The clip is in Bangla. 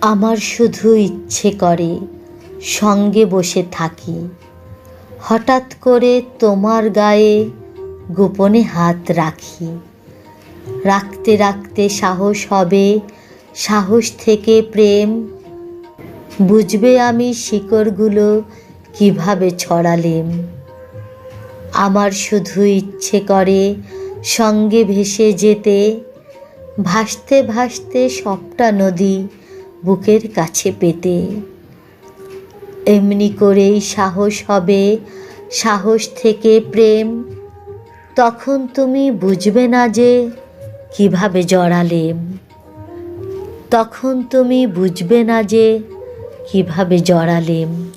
আমার শুধু ইচ্ছে করে সঙ্গে বসে থাকি, হঠাৎ করে তোমার গায়ে গোপনে হাত রাখি। রাখতে রাখতে সাহস হবে, সাহস থেকে প্রেম, বুঝবে আমি শিকড়গুলো কিভাবে ছড়ালেম। আমার শুধু ইচ্ছে করে সঙ্গে ভেসে যেতে, ভাসতে ভাসতে সবটা নদী বুকের কাছে পেতে। এমনি করেই সাহস হবে, সাহস থেকে প্রেম, তখন তুমি বুঝবে না যে কিভাবে জড়ালেম। তখন তুমি বুঝবে না যে কিভাবে জড়ালেম।